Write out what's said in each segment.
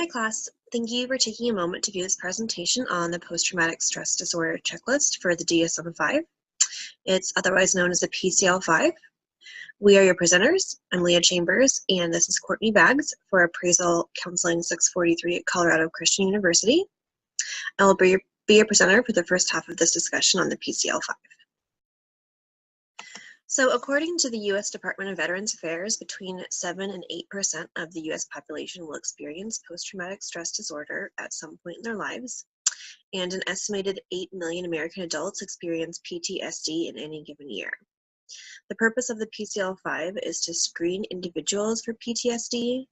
Hi class, thank you for taking a moment to view this presentation on the post-traumatic stress disorder checklist for the DSM-5. It's otherwise known as the PCL-5. We are your presenters. I'm Leah Chambers, and this is Courtney Baggs for Appraisal Counseling 643 at Colorado Christian University. I will be your presenter for the first half of this discussion on the PCL-5. So according to the U.S. Department of Veterans Affairs, between 7 and 8% of the U.S. population will experience post-traumatic stress disorder at some point in their lives, and an estimated 8 million American adults experience PTSD in any given year. The purpose of the PCL-5 is to screen individuals for PTSD,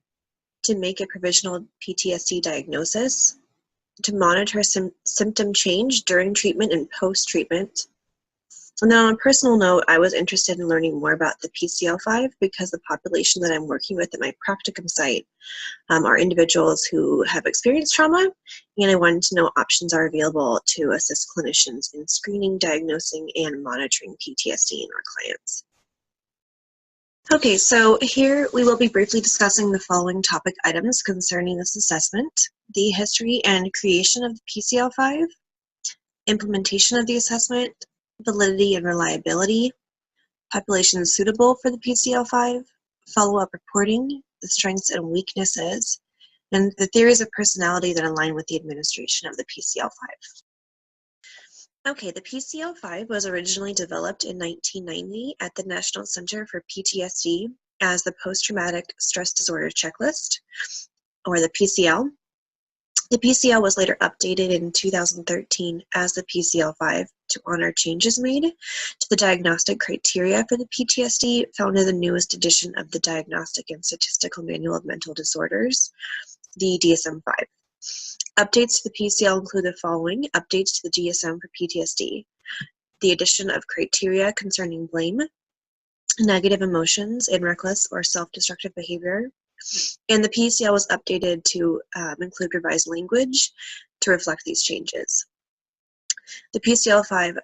to make a provisional PTSD diagnosis, to monitor symptom change during treatment and post-treatment. And then on a personal note, I was interested in learning more about the PCL-5 because the population that I'm working with at my practicum site are individuals who have experienced trauma, and I wanted to know what options are available to assist clinicians in screening, diagnosing, and monitoring PTSD in our clients. Okay, so here we will be briefly discussing the following topic items concerning this assessment: the history and creation of the PCL-5, implementation of the assessment, validity and reliability, population suitable for the PCL-5, follow-up reporting, the strengths and weaknesses, and the theories of personality that align with the administration of the PCL-5. Okay, the PCL-5 was originally developed in 1990 at the National Center for PTSD as the Post-Traumatic Stress Disorder Checklist, or the PCL. The PCL was later updated in 2013 as the PCL-5 to honor changes made to the diagnostic criteria for the PTSD found in the newest edition of the Diagnostic and Statistical Manual of Mental Disorders, the DSM-5. Updates to the PCL include the following: updates to the DSM for PTSD, the addition of criteria concerning blame, negative emotions, and reckless or self-destructive behavior. And the PCL was updated to include revised language to reflect these changes. The PCL-5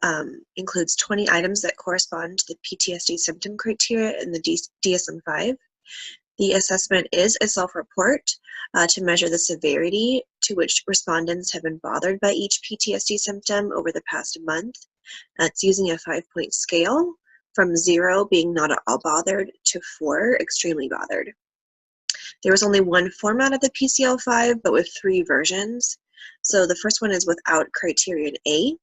includes 20 items that correspond to the PTSD symptom criteria in the DSM-5. The assessment is a self-report to measure the severity to which respondents have been bothered by each PTSD symptom over the past month. It's using a 5-point scale from 0 being not at all bothered to 4 extremely bothered. There was only one format of the PCL-5, but with 3 versions. So the first one is without criterion A.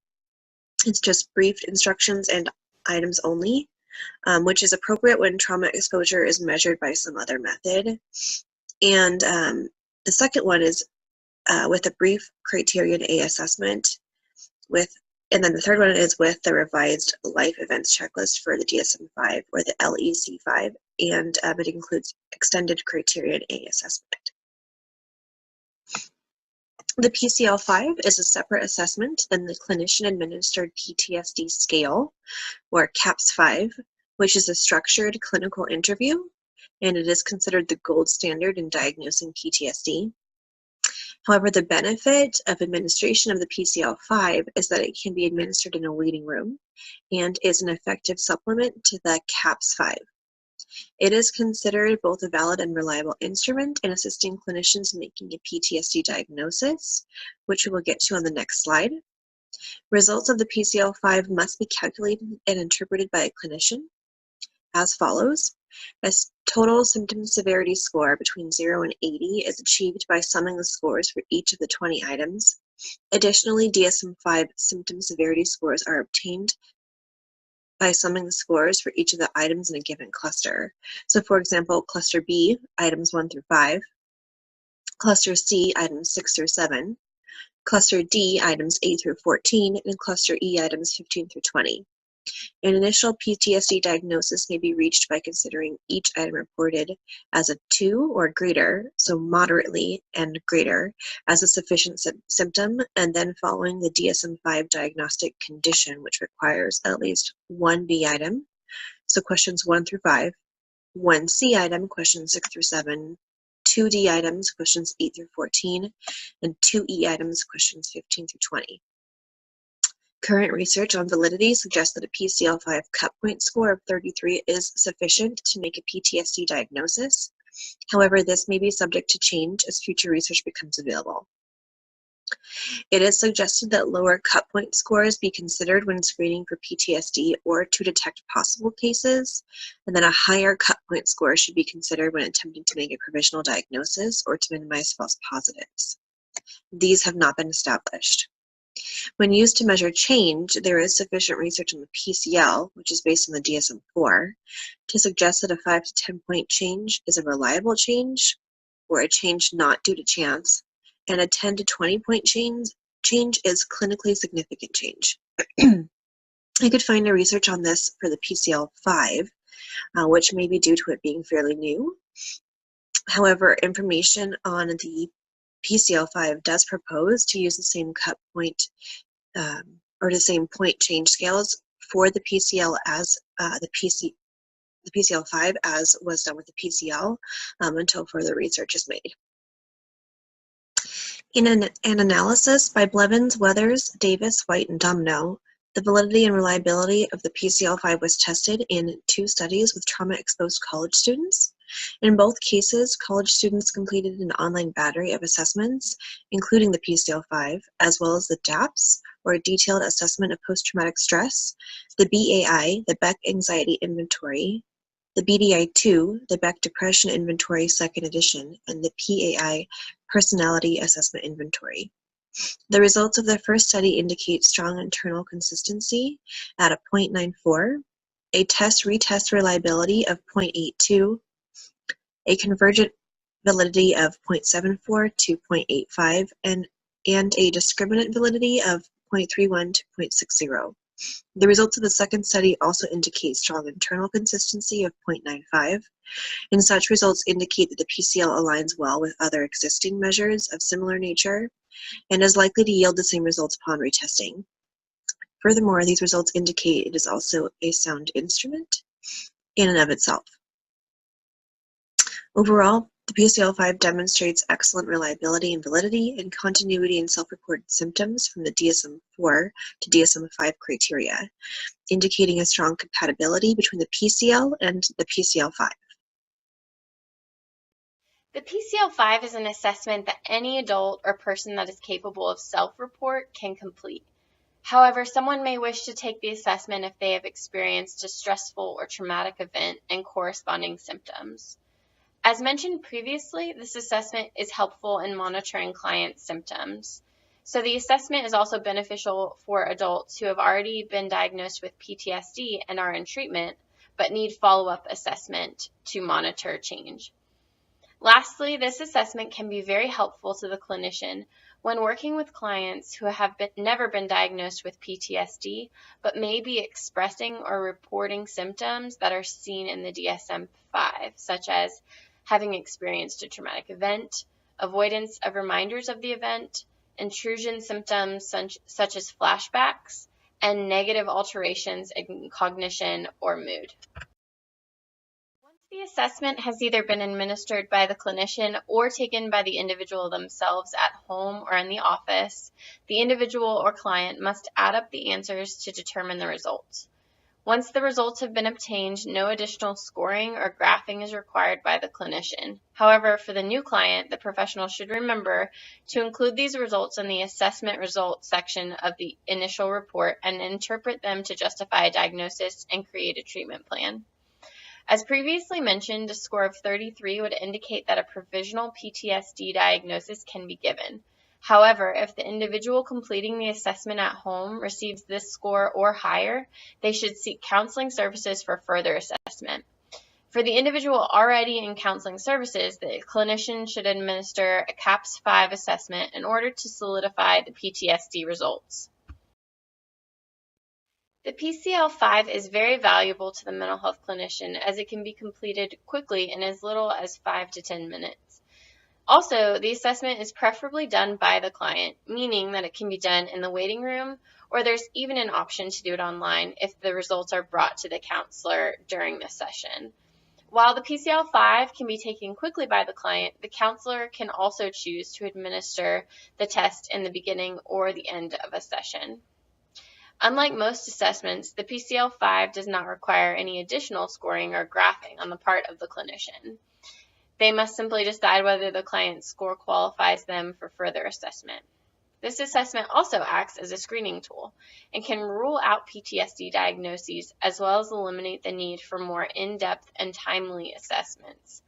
It's just brief instructions and items only, which is appropriate when trauma exposure is measured by some other method. And the second one is with a brief criterion A assessment, and then the third one is with the revised life events checklist for the DSM-5, or the LEC-5, and it includes extended criterion A assessment. The PCL-5 is a separate assessment than the clinician-administered PTSD scale, or CAPS-5, which is a structured clinical interview, and it is considered the gold standard in diagnosing PTSD. However, the benefit of administration of the PCL-5 is that it can be administered in a waiting room and is an effective supplement to the CAPS-5. It is considered both a valid and reliable instrument in assisting clinicians in making a PTSD diagnosis, which we will get to on the next slide. Results of the PCL-5 must be calculated and interpreted by a clinician as follows. A total symptom severity score between 0 and 80 is achieved by summing the scores for each of the 20 items. Additionally, DSM-5 symptom severity scores are obtained by summing the scores for each of the items in a given cluster. So for example, cluster B, items 1 through 5, cluster C, items 6 through 7, cluster D, items 8 through 14, and cluster E, items 15 through 20. An initial PTSD diagnosis may be reached by considering each item reported as a 2 or greater, so moderately and greater, as a sufficient symptom, and then following the DSM-5 diagnostic condition, which requires at least 1 B item, so questions 1 through 5, 1 C item, questions 6 through 7, 2 D items, questions 8 through 14, and 2 E items, questions 15 through 20. Current research on validity suggests that a PCL-5 cut point score of 33 is sufficient to make a PTSD diagnosis. However, this may be subject to change as future research becomes available. It is suggested that lower cut point scores be considered when screening for PTSD or to detect possible cases, and then a higher cut point score should be considered when attempting to make a provisional diagnosis or to minimize false positives. These have not been established. When used to measure change, there is sufficient research on the PCL, which is based on the DSM-4, to suggest that a 5 to 10 point change is a reliable change or a change not due to chance, and a 10 to 20 point change is clinically significant change. I could find no research on this for the PCL-5, which may be due to it being fairly new. However, information on the PCL-5 does propose to use the same cut point or the same point change scales for the PCL as the PCL-5 as was done with the PCL until further research is made. In an analysis by Blevins, Weathers, Davis, White, and Domino, the validity and reliability of the PCL-5 was tested in 2 studies with trauma-exposed college students. In both cases, college students completed an online battery of assessments, including the PCL-5, as well as the DAPS, or Detailed Assessment of Post-Traumatic Stress, the BAI, the Beck Anxiety Inventory, the BDI-2, the Beck Depression Inventory 2nd edition, and the PAI Personality Assessment Inventory. The results of the first study indicate strong internal consistency at a 0.94, a test-retest reliability of 0.82, a convergent validity of 0.74 to 0.85, and a discriminant validity of 0.31 to 0.60. The results of the second study also indicate strong internal consistency of 0.95, and such results indicate that the PCL aligns well with other existing measures of similar nature and is likely to yield the same results upon retesting. Furthermore, these results indicate it is also a sound instrument in and of itself. Overall, the PCL-5 demonstrates excellent reliability and validity and continuity in self-reported symptoms from the DSM-4 to DSM-5 criteria, indicating a strong compatibility between the PCL and the PCL-5. The PCL-5 is an assessment that any adult or person that is capable of self-report can complete. However, someone may wish to take the assessment if they have experienced a stressful or traumatic event and corresponding symptoms. As mentioned previously, this assessment is helpful in monitoring clients' symptoms. So the assessment is also beneficial for adults who have already been diagnosed with PTSD and are in treatment, but need follow-up assessment to monitor change. Lastly, this assessment can be very helpful to the clinician when working with clients who have never been diagnosed with PTSD, but may be expressing or reporting symptoms that are seen in the DSM-5, such as having experienced a traumatic event, avoidance of reminders of the event, intrusion symptoms such as flashbacks, and negative alterations in cognition or mood. The assessment has either been administered by the clinician or taken by the individual themselves at home or in the office. The individual or client must add up the answers to determine the results. Once the results have been obtained, no additional scoring or graphing is required by the clinician. However, for the new client, the professional should remember to include these results in the assessment results section of the initial report and interpret them to justify a diagnosis and create a treatment plan. As previously mentioned, a score of 33 would indicate that a provisional PTSD diagnosis can be given. However, if the individual completing the assessment at home receives this score or higher, they should seek counseling services for further assessment. For the individual already in counseling services, the clinician should administer a CAPS-5 assessment in order to solidify the PTSD results. The PCL-5 is very valuable to the mental health clinician as it can be completed quickly in as little as 5 to 10 minutes. Also, the assessment is preferably done by the client, meaning that it can be done in the waiting room, or there's even an option to do it online if the results are brought to the counselor during the session. While the PCL-5 can be taken quickly by the client, the counselor can also choose to administer the test in the beginning or the end of a session. Unlike most assessments, the PCL-5 does not require any additional scoring or graphing on the part of the clinician. They must simply decide whether the client's score qualifies them for further assessment. This assessment also acts as a screening tool and can rule out PTSD diagnoses as well as eliminate the need for more in-depth and timely assessments.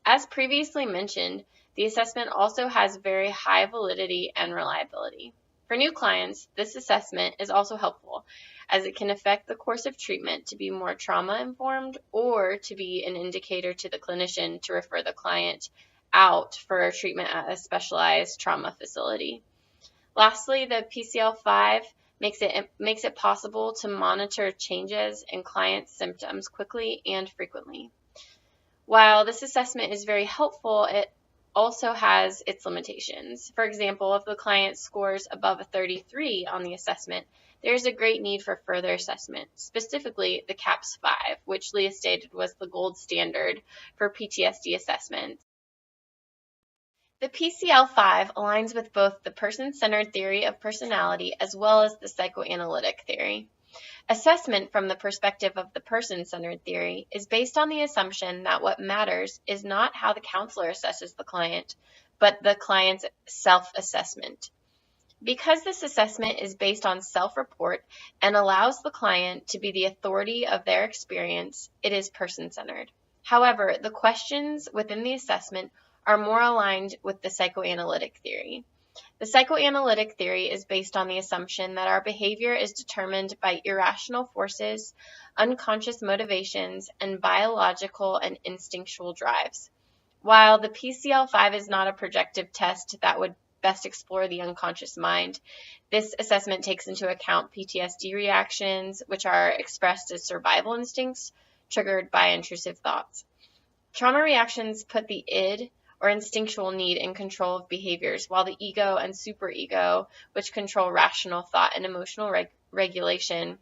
As previously mentioned, the assessment also has very high validity and reliability. For new clients, this assessment is also helpful as it can affect the course of treatment to be more trauma-informed or to be an indicator to the clinician to refer the client out for treatment at a specialized trauma facility. Lastly, the PCL-5 makes it possible to monitor changes in clients' symptoms quickly and frequently. While this assessment is very helpful, it also has its limitations. For example, if the client scores above a 33 on the assessment, there's a great need for further assessment, specifically the CAPS-5, which Leah stated was the gold standard for PTSD assessments. The PCL-5 aligns with both the person-centered theory of personality as well as the psychoanalytic theory. Assessment from the perspective of the person-centered theory is based on the assumption that what matters is not how the counselor assesses the client, but the client's self-assessment. Because this assessment is based on self-report and allows the client to be the authority of their experience, it is person-centered. However, the questions within the assessment are more aligned with the psychoanalytic theory. The psychoanalytic theory is based on the assumption that our behavior is determined by irrational forces, unconscious motivations, and biological and instinctual drives. While the PCL-5 is not a projective test that would best explore the unconscious mind, this assessment takes into account PTSD reactions, which are expressed as survival instincts triggered by intrusive thoughts. Trauma reactions put the id, or instinctual need, in control of behaviors, while the ego and superego, which control rational thought and emotional regulation,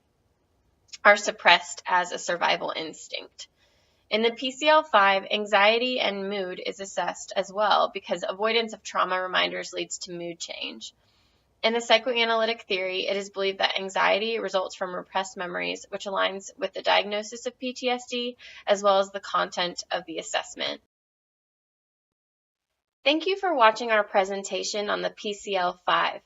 are suppressed as a survival instinct. In the PCL-5, anxiety and mood is assessed as well because avoidance of trauma reminders leads to mood change. In the psychoanalytic theory, it is believed that anxiety results from repressed memories, which aligns with the diagnosis of PTSD as well as the content of the assessment. Thank you for watching our presentation on the PCL-5.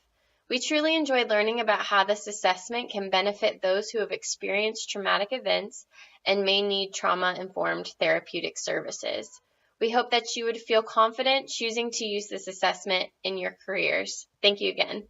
We truly enjoyed learning about how this assessment can benefit those who have experienced traumatic events and may need trauma-informed therapeutic services. We hope that you would feel confident choosing to use this assessment in your careers. Thank you again.